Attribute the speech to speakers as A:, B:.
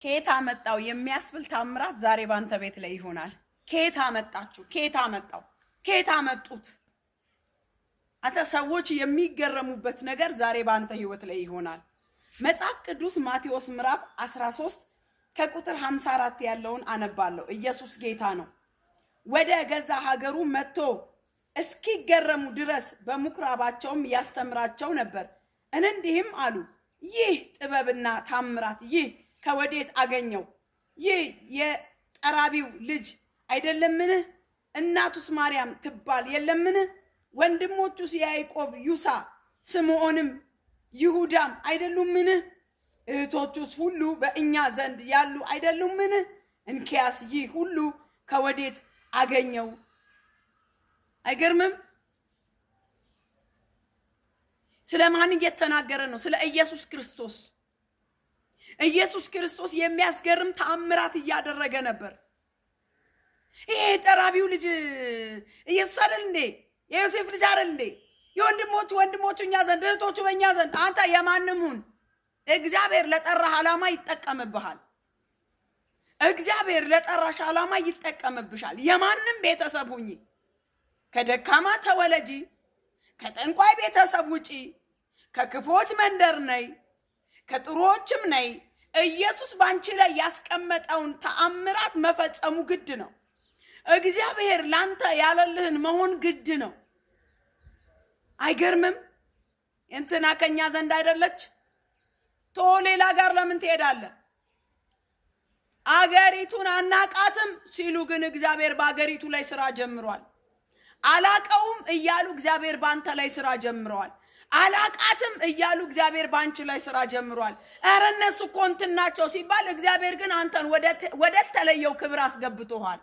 A: ከየት አመጣው የሚያስብል ታምራት ዛሬ ባንተ ቤት ላይ ይሆናል። ከየት አመጣችሁ? ከየት አመጣው? ከየት አመጡት? አንተ ሰዎች የሚገረሙበት ነገር ዛሬ ባንተ ህይወት ላይ ይሆናል። መጽሐፍ ቅዱስ ማቴዎስ ምዕራፍ 13 ከቁጥር 54 ያለውን አነባለሁ። ኢየሱስ ጌታ ነው። ወደ ገዛ ሀገሩ መጥቶ እስኪገረሙ ድረስ በምኩራባቸውም ያስተምራቸው ነበር። እንዲህም አሉ፣ ይህ ጥበብና ታምራት ይህ ከወዴት አገኘው? ይህ የጠራቢው ልጅ አይደለምን? እናቱስ ማርያም ትባል የለምን? ወንድሞቹስ ያዕቆብ፣ ዩሳ፣ ስምዖንም ይሁዳም አይደሉምን? እህቶቹስ ሁሉ በእኛ ዘንድ ያሉ አይደሉምን? እንኪያስ ይህ ሁሉ ከወዴት አገኘው? አይገርምም? ስለ ማን እየተናገረ ነው? ስለ ኢየሱስ ክርስቶስ። ኢየሱስ ክርስቶስ የሚያስገርም ተአምራት እያደረገ ነበር። ይሄ ጠራቢው ልጅ ኢየሱስ አይደል እንዴ? የዮሴፍ ልጅ አይደል እንዴ? ወንድሞቹ እኛ ዘንድ እህቶቹ በእኛ ዘንድ። አንተ የማንም ሁን፣ እግዚአብሔር ለጠራህ ዓላማ ይጠቀምብሃል። እግዚአብሔር ለጠራሽ ዓላማ ይጠቀምብሻል። የማንም ቤተሰብ ሁኚ፣ ከደካማ ተወለጂ፣ ከጠንቋይ ቤተሰብ ውጪ፣ ከክፎች መንደር ነይ፣ ከጥሩዎችም ነይ፣ ኢየሱስ ባንቺ ላይ ያስቀመጠውን ተአምራት መፈጸሙ ግድ ነው። እግዚአብሔር ላንተ ያለልህን መሆን ግድ ነው። አይገርምም? እንትና ከኛ ዘንድ አይደለች ቶ ሌላ ጋር ለምን ትሄዳለህ? አገሪቱን አናቃትም ሲሉ ግን እግዚአብሔር በአገሪቱ ላይ ስራ ጀምሯል። አላቀውም እያሉ እግዚአብሔር ባንተ ላይ ስራ ጀምሯል። አላቃትም እያሉ እግዚአብሔር ባንቺ ላይ ስራ ጀምሯል። ኧረ እነሱ እኮ እንትን ናቸው ሲባል እግዚአብሔር ግን አንተን ወደ ተለየው ክብር አስገብቶሃል።